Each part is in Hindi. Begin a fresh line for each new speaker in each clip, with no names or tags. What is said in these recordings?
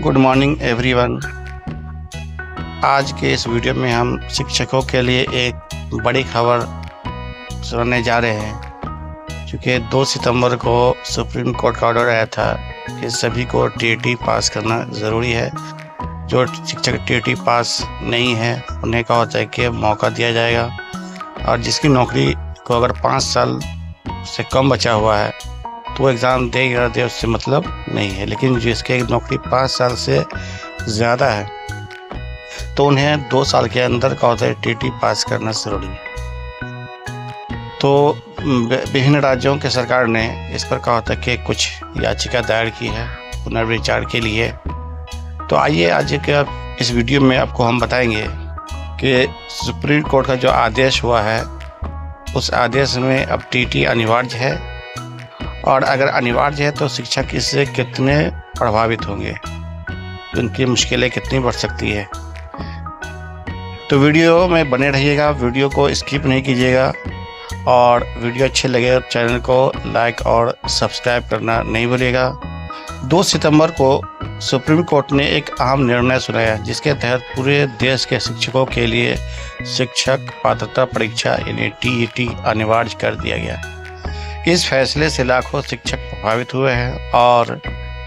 Good morning everyone. आज के इस वीडियो में हम शिक्षकों के लिए एक बड़ी खबर सुनाने जा रहे हैं। क्योंकि 2 सितंबर को सुप्रीम कोर्ट का ऑर्डर आया था कि सभी को टीईटी पास करना ज़रूरी है। जो शिक्षक टीईटी पास नहीं है उन्हें क्या होता है कि मौका दिया जाएगा, और जिसकी नौकरी को अगर 5 साल से कम बचा हुआ है तो वो एग्ज़ाम दे या दे उससे मतलब नहीं है। लेकिन जिसकी नौकरी 5 साल से ज़्यादा है तो उन्हें 2 साल के अंदर क्या होता है टीईटी पास करना ज़रूरी है। तो विभिन्न राज्यों के सरकार ने इस पर क्या होता है कि कुछ याचिका दायर की है पुनर्विचार के लिए। तो आइए आज के इस वीडियो में आपको हम बताएंगे कि सुप्रीम कोर्ट का जो आदेश हुआ है उस आदेश में अब टीईटी अनिवार्य है, और अगर अनिवार्य है तो शिक्षक इससे कितने प्रभावित होंगे, उनकी मुश्किलें कितनी बढ़ सकती है। तो वीडियो में बने रहिएगा, वीडियो को स्किप नहीं कीजिएगा, और वीडियो अच्छे लगे तो चैनल को लाइक और सब्सक्राइब करना नहीं भूलिएगा। 2 सितंबर को सुप्रीम कोर्ट ने एक अहम निर्णय सुनाया जिसके तहत पूरे देश के शिक्षकों के लिए शिक्षक पात्रता परीक्षा यानी टीईटी अनिवार्य कर दिया गया। इस फैसले से लाखों शिक्षक प्रभावित हुए हैं और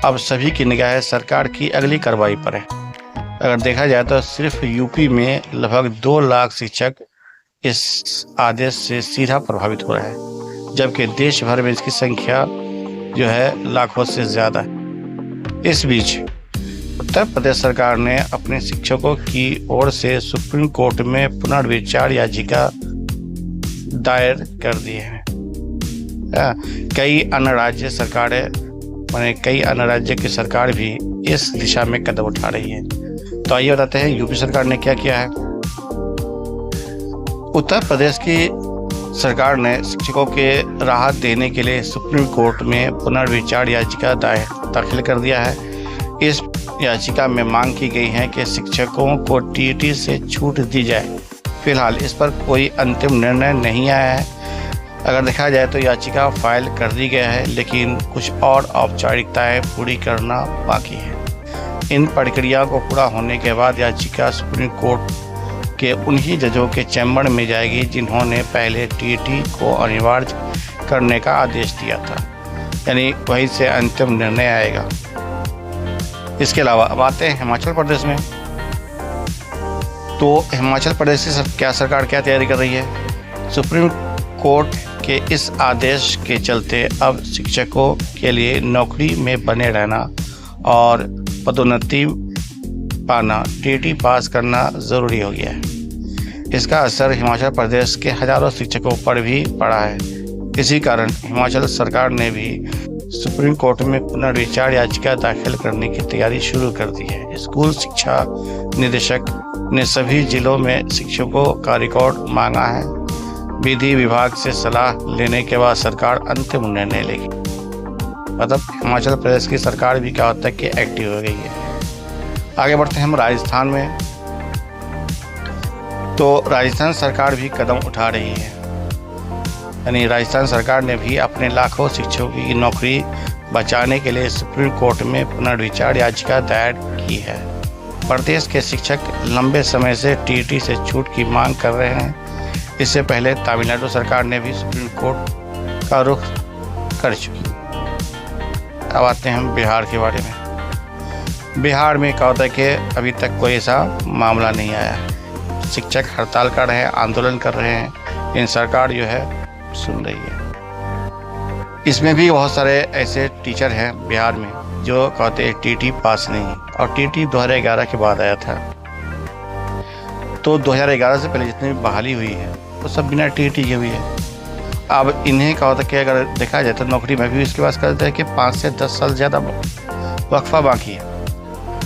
अब सभी की निगाहें सरकार की अगली कार्रवाई पर है। अगर देखा जाए तो सिर्फ यूपी में लगभग 2 लाख शिक्षक इस आदेश से सीधा प्रभावित हो रहे हैं, जबकि देश भर में इसकी संख्या जो है लाखों से ज़्यादा है। इस बीच उत्तर प्रदेश सरकार ने अपने शिक्षकों की ओर से सुप्रीम कोर्ट में पुनर्विचार याचिका दायर कर दी है। कई अन्य राज्य सरकारें कई अन्य राज्य की सरकार भी इस दिशा में कदम उठा रही है। तो आइए बताते हैं यूपी सरकार ने क्या किया है। उत्तर प्रदेश की सरकार ने शिक्षकों के राहत देने के लिए सुप्रीम कोर्ट में पुनर्विचार याचिका दाखिल कर दिया है। इस याचिका में मांग की गई है कि शिक्षकों को टीईटी से छूट दी जाए। फिलहाल इस पर कोई अंतिम निर्णय नहीं आया है। अगर देखा जाए तो याचिका फाइल कर दी गया है, लेकिन कुछ और औपचारिकताएं पूरी करना बाकी है। इन प्रक्रिया को पूरा होने के बाद याचिका सुप्रीम कोर्ट के उन्हीं जजों के चैम्बर में जाएगी जिन्होंने पहले टीईटी को अनिवार्य करने का आदेश दिया था, यानी वहीं से अंतिम निर्णय आएगा। इसके अलावा अब आते हैं हिमाचल प्रदेश में। तो हिमाचल प्रदेश की सरकार क्या तैयारी कर रही है। सुप्रीम कोर्ट के इस आदेश के चलते अब शिक्षकों के लिए नौकरी में बने रहना और पदोन्नति पाना टीईटी पास करना ज़रूरी हो गया है। इसका असर हिमाचल प्रदेश के हजारों शिक्षकों पर भी पड़ा है। इसी कारण हिमाचल सरकार ने भी सुप्रीम कोर्ट में पुनर्विचार याचिका दाखिल करने की तैयारी शुरू कर दी है। स्कूल शिक्षा निदेशक ने सभी जिलों में शिक्षकों का रिकॉर्ड मांगा है। विधि विभाग से सलाह लेने के बाद सरकार अंतिम निर्णय लेगी। मतलब हिमाचल प्रदेश की सरकार भी क्या होता है कि एक्टिव हो गई है। आगे बढ़ते हैं हम राजस्थान में। तो राजस्थान सरकार भी कदम उठा रही है, यानी राजस्थान सरकार ने भी अपने लाखों शिक्षकों की नौकरी बचाने के लिए सुप्रीम कोर्ट में पुनर्विचार याचिका दायर की है। प्रदेश के शिक्षक लंबे समय से टीईटी से छूट की मांग कर रहे हैं। इससे पहले तमिलनाडु सरकार ने भी सुप्रीम कोर्ट का रुख कर चुकी। अब आते हैं हम बिहार के बारे में। बिहार में क्या होता है कि अभी तक कोई ऐसा मामला नहीं आया है। शिक्षक हड़ताल कर रहे हैं, आंदोलन कर रहे हैं, लेकिन सरकार जो है सुन रही है। इसमें भी बहुत सारे ऐसे टीचर हैं बिहार में जो कहते हैं टीईटी पास नहीं, और टीईटी 2011 के बाद आया था। तो 2011 से पहले जितनी भी बहाली हुई है वो सब बिना टीईटी की हुई है। अब इन्हें क्या होता है कि अगर देखा जाए तो नौकरी में भी इसके पास कहते हैं कि 5 से 10 साल ज़्यादा वक्फा बाकी है।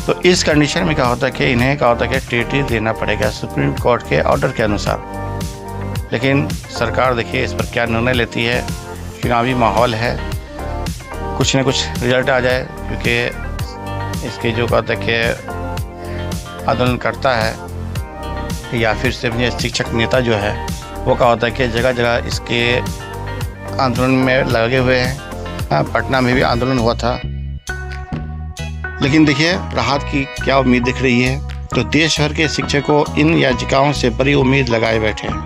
तो इस कंडीशन में क्या होता है कि इन्हें क्या होता है कि टीईटी देना पड़ेगा सुप्रीम कोर्ट के ऑर्डर के अनुसार। लेकिन सरकार देखिए इस पर क्या निर्णय लेती है। चुनावी माहौल है, कुछ न कुछ रिजल्ट आ जाए, क्योंकि इसके जो कहते हैं कि आंदोलन करता है या फिर से शिक्षक नेता जो है वो क्या होता है कि जगह जगह इसके आंदोलन में लगे हुए हैं। पटना में भी आंदोलन हुआ था। लेकिन देखिए राहत की क्या उम्मीद दिख रही है। तो देश भर के शिक्षकों इन याचिकाओं से बड़ी उम्मीद लगाए बैठे हैं।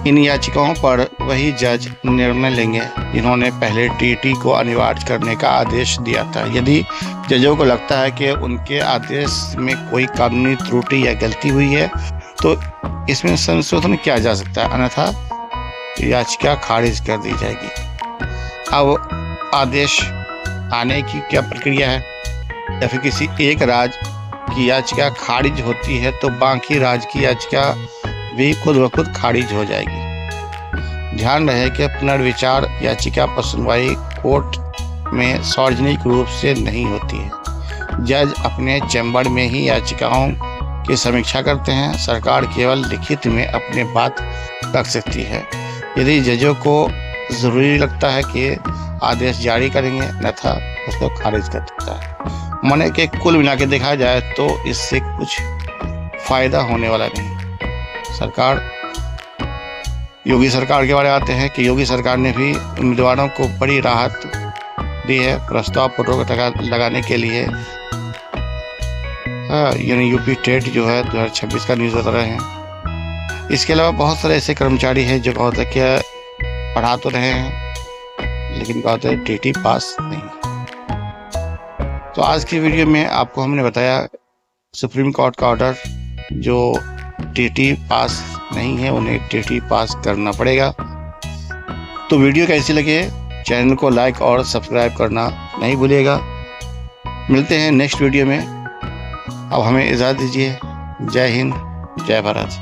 इन याचिकाओं पर वही जज निर्णय लेंगे जिन्होंने पहले टीटी को अनिवार्य करने का आदेश दिया था। यदि जजों को लगता है कि उनके आदेश में कोई कानूनी त्रुटि या गलती हुई है तो इसमें संशोधन किया जा सकता है, अन्यथा याचिका खारिज कर दी जाएगी। अब आदेश आने की क्या प्रक्रिया है, या फिर किसी एक राज्य की याचिका खारिज होती है तो बाकी राज्य की याचिका भी खुद ब खुद खारिज हो जाएगी। ध्यान रहे कि पुनर्विचार याचिका पर सुनवाई कोर्ट में सार्वजनिक रूप से नहीं होती है। जज अपने चैम्बर में ही याचिकाओं की समीक्षा करते हैं। सरकार केवल लिखित में अपनी बात रख सकती है। यदि जजों को ज़रूरी लगता है कि आदेश जारी करेंगे, अन्यथा उसको खारिज कर देता है। माने कि कुल मिला के देखा जाए तो इससे कुछ फ़ायदा होने वाला नहीं। योगी सरकार के बारे में आते हैं कि योगी सरकार ने भी उम्मीदवारों को बड़ी राहत दी है। प्रस्ताव पर रोक लगाने के लिए यानी यूपी टेट जो है 2026 का न्यूज़ बता रहे हैं। इसके अलावा बहुत सारे ऐसे कर्मचारी हैं जो कहते हैं कि पढ़ा तो रहे हैं लेकिन कहते हैं टीटी पास नहीं। तो आज की वीडियो में आपको हमने बताया सुप्रीम कोर्ट का ऑर्डर, जो टीटी पास नहीं है उन्हें टीटी पास करना पड़ेगा। तो वीडियो कैसी लगे, चैनल को लाइक और सब्सक्राइब करना नहीं भूलिएगा। मिलते हैं नेक्स्ट वीडियो में। अब हमें इजाज़त दीजिए। जय हिंद, जय भारत।